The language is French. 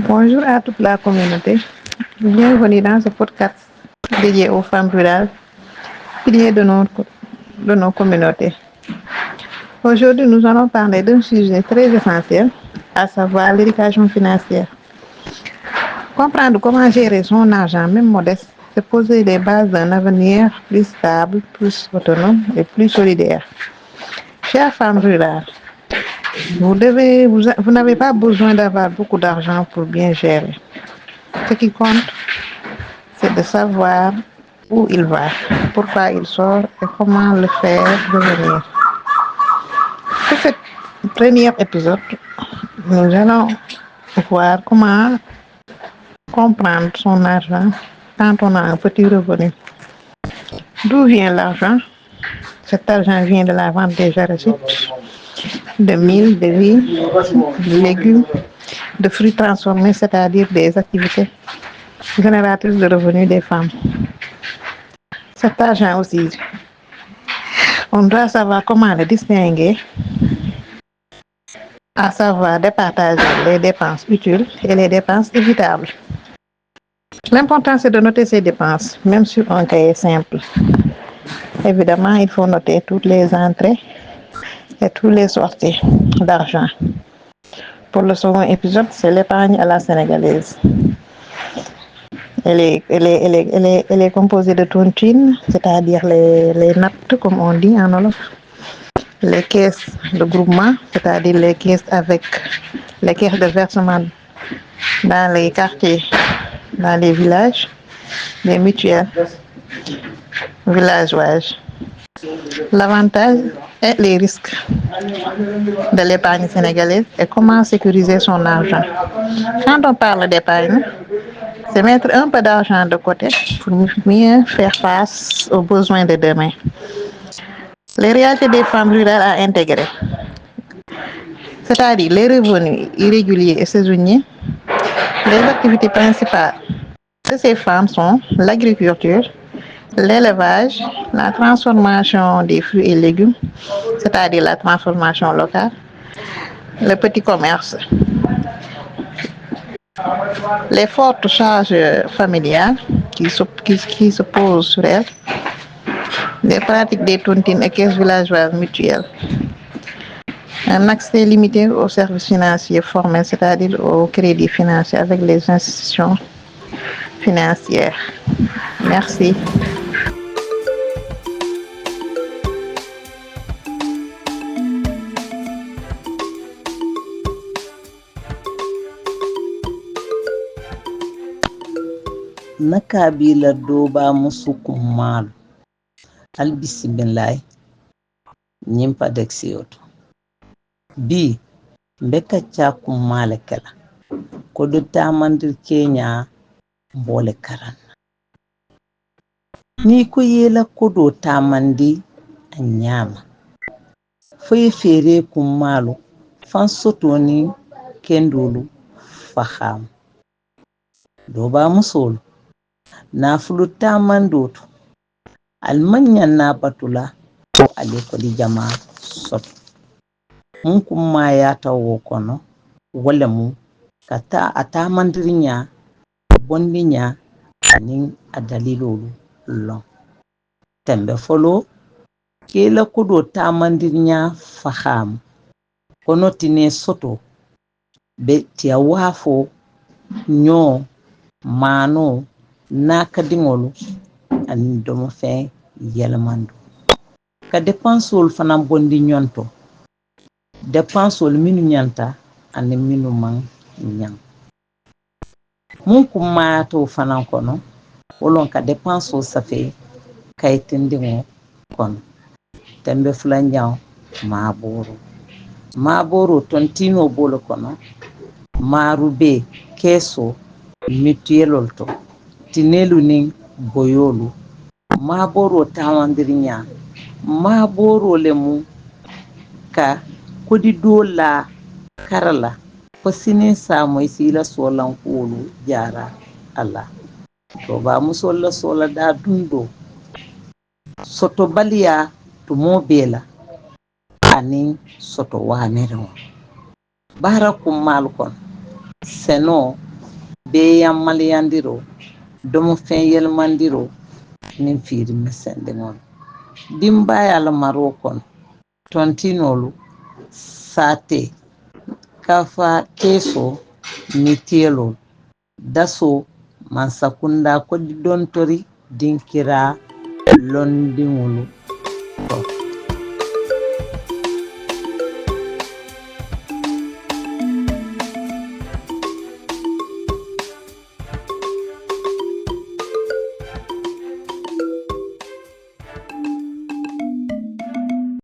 Bonjour à toute la communauté. Bienvenue dans ce podcast dédié aux femmes rurales, piliers de nos communautés. Aujourd'hui, nous allons parler d'un sujet très essentiel, à savoir l'éducation financière. Comprendre comment gérer son argent, même modeste, c'est poser les bases d'un avenir plus stable, plus autonome et plus solidaire. Chères femmes rurales, vous n'avez pas besoin d'avoir beaucoup d'argent pour bien gérer. Ce qui compte, c'est de savoir où il va, pourquoi il sort et comment le faire revenir. Pour ce premier épisode, nous allons voir comment comprendre son argent quand on a un petit revenu. D'où vient l'argent? Cet argent vient de la vente des arachides, de mil, de riz, de légumes, de fruits transformés, c'est-à-dire des activités génératrices de revenus des femmes. Cet argent aussi, on doit savoir comment le distinguer, à savoir départager les dépenses utiles et les dépenses évitables. L'important, c'est de noter ces dépenses, même sur un cahier simple. Évidemment, il faut noter toutes les entrées et toutes les sorties d'argent. Pour le second épisode, c'est l'épargne à la sénégalaise. Elle est composée de tontines, c'est-à-dire les nattes, comme on dit en Wolof, les caisses de groupement, c'est-à-dire les caisses de versement dans les quartiers, dans les villages, les mutuelles villageoises. L'avantage et les risques de l'épargne sénégalaise et comment sécuriser son argent. Quand on parle d'épargne, c'est mettre un peu d'argent de côté pour mieux faire face aux besoins de demain. Les réalités des femmes rurales à intégrer, c'est-à-dire les revenus irréguliers et saisonniers. Les activités principales de ces femmes sont l'agriculture, l'élevage, la transformation des fruits et légumes, c'est-à-dire la transformation locale, le petit commerce, les fortes charges familiales qui se posent sur elles, les pratiques des tontines et caisses villageoises mutuelles, un accès limité aux services financiers formels, c'est-à-dire au crédit financier avec les institutions financières. Merci. Na kabila doba musu kummalu albisimillahi nyimpa dexiyoto bi mbeka cha kummale kala ko do tamandir kenya mbole karan ni ko yela ko do tamandi anyama foye fere kummalu fan sotoni kendulu faham doba musolu na fulu tamandoto almanyan na batula ale ko di jama sot mun kuma ya tawo kono wala mu kata atamandirinya bondinya anin adalilolu lon tembe folo kela kudo tamandirinya faham kono tine soto be tia wafo nyo mano naka dingolu ani domo fe yelmando ka dépensol fana bondi nyonto dépensol minu nyanta ani minu man nyang mun kuma to fana kono wolon ka dépensol safe kaytindingo kono tembe fulanjaw maboro tontino bolo kono marube keso mutuelol to tinelu nin boyolu maboro tawandirinya maboro lemu ka kodi dola karala fasini samo isila solan kulu jara ala to ba musolla sola da dundo soto baliya to mobela ani soto wanero bara kummal kon seno beyan maliyandiro domo fen yelmandiro nin fiiri mesendiŋol dimbaya la maro kono tontinolu sate kafa keso mitiyelol daso mansakunda kodi dontori dinkira londiŋolu to